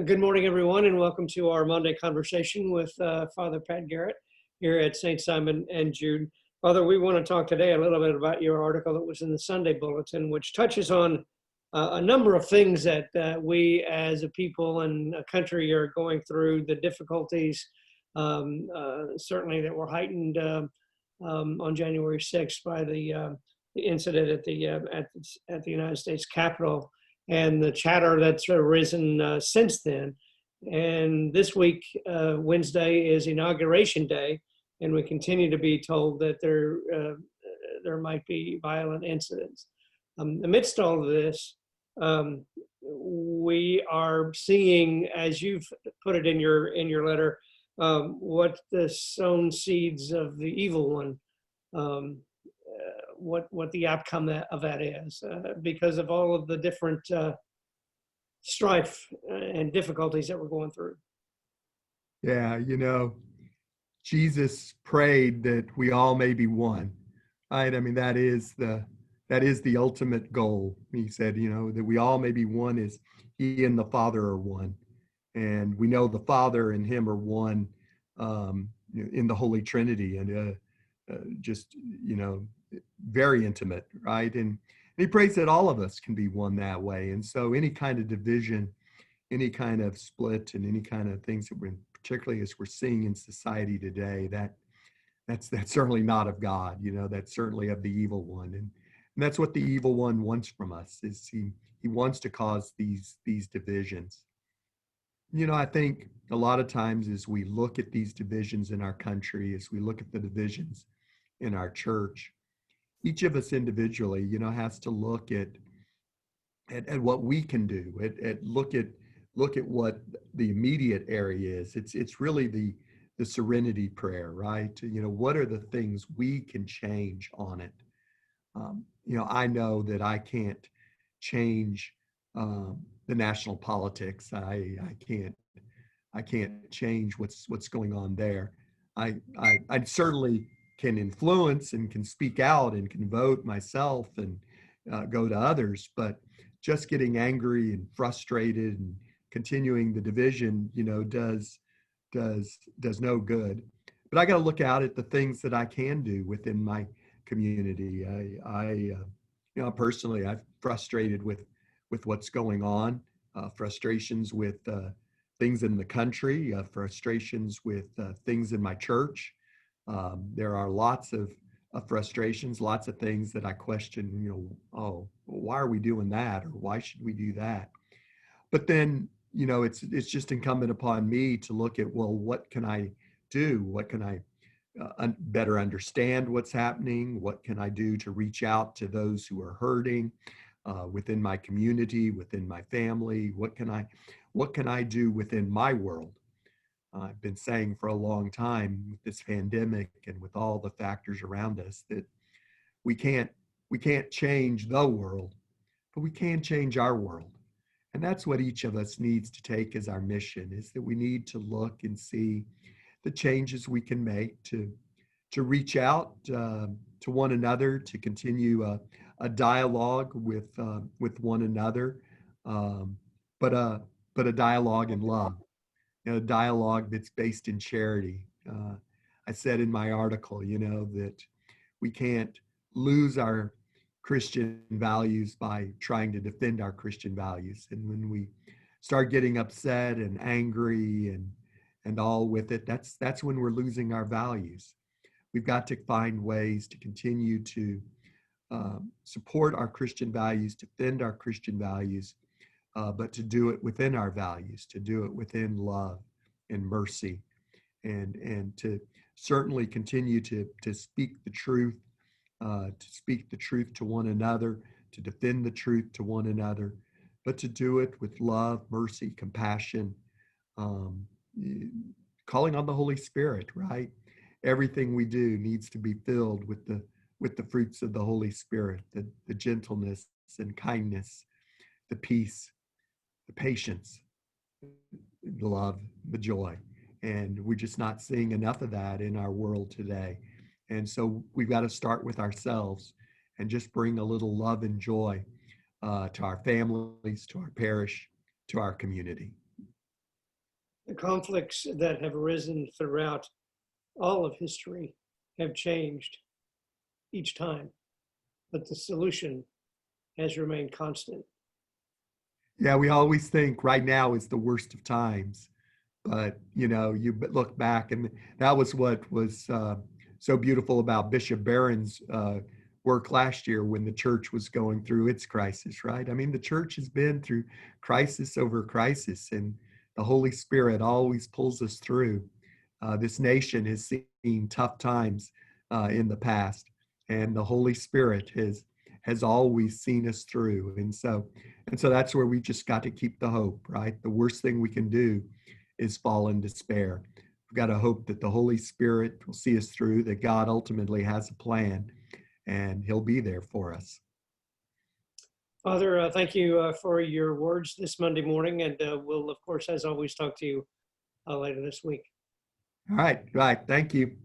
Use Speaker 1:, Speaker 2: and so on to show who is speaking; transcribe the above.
Speaker 1: Good morning, everyone, and welcome to our Monday conversation with Father Pat Garrett here at St. Simon and Jude. Father, we want to talk today a little bit about your article that was in the Sunday Bulletin, which touches on a number of things that we as a people and a country are going through, the difficulties certainly that were heightened on January 6th by the incident at the United States Capitol, and the chatter that's arisen since then. And this week, Wednesday, is Inauguration Day, and we continue to be told that there might be violent incidents. Amidst all of this, we are seeing, as you've put it in your letter, what the sown seeds of the evil one, what the outcome of that is, because of all of the different strife and difficulties that we're going through.
Speaker 2: Yeah, Jesus prayed that we all may be one, right? I mean, that is the ultimate goal. He said, that we all may be one as he and the Father are one. And we know the Father and him are one in the Holy Trinity, and just, very intimate, right? And he prays that all of us can be one that way. And so any kind of division, any kind of split, and any kind of things that we're, particularly as we're seeing in society today, that's certainly not of God. That's certainly of the evil one. And that's what the evil one wants from us, is he wants to cause these divisions. I think a lot of times as we look at these divisions in our country, as we look at the divisions in our church, each of us individually, has to look at what we can do, look at what the immediate area is. It's really the serenity prayer, right? What are the things we can change on it? I know that I can't change the national politics. I can't change what's going on there. I certainly can influence and can speak out and can vote myself and go to others, but just getting angry and frustrated and continuing the division, does no good. But I got to look out at the things that I can do within my community. Personally, I'm frustrated with what's going on, frustrations with things in the country, frustrations with things in my church. There are lots of frustrations, lots of things that I question, why are we doing that? Or why should we do that? But then, it's just incumbent upon me to look at, well, what can I do? What can I better understand what's happening? What can I do to reach out to those who are hurting within my community, within my family? What can I do within my world? I've been saying for a long time with this pandemic and with all the factors around us that we can't change the world, but we can change our world. And that's what each of us needs to take as our mission, is that we need to look and see the changes we can make to reach out to one another, to continue a dialogue with one another, but a dialogue in love. A dialogue that's based in charity. I said in my article, that we can't lose our Christian values by trying to defend our Christian values. And when we start getting upset and angry and all with it, that's when we're losing our values. We've got to find ways to continue to support our Christian values, defend our Christian values, but to do it within our values, to do it within love and mercy, and to certainly continue to speak the truth, to one another, to defend the truth to one another, but to do it with love, mercy, compassion, calling on the Holy Spirit, right? Everything we do needs to be filled with the fruits of the Holy Spirit, the gentleness and kindness, the peace, the patience, the love, the joy. And we're just not seeing enough of that in our world today. And so we've got to start with ourselves and just bring a little love and joy to our families, to our parish, to our community.
Speaker 1: The conflicts that have arisen throughout all of history have changed each time, but the solution has remained constant.
Speaker 2: Yeah, we always think right now is the worst of times, but you look back, and that was what was so beautiful about Bishop Barron's work last year when the church was going through its crisis, right? I mean, the church has been through crisis over crisis, and the Holy Spirit always pulls us through. This nation has seen tough times in the past, and the Holy Spirit has always seen us through. And so that's where we just got to keep the hope, right? The worst thing we can do is fall in despair. We've got to hope that the Holy Spirit will see us through, that God ultimately has a plan, and He'll be there for us.
Speaker 1: Father, thank you for your words this Monday morning, and we'll, of course, as always, talk to you later this week.
Speaker 2: All right, right. Thank you.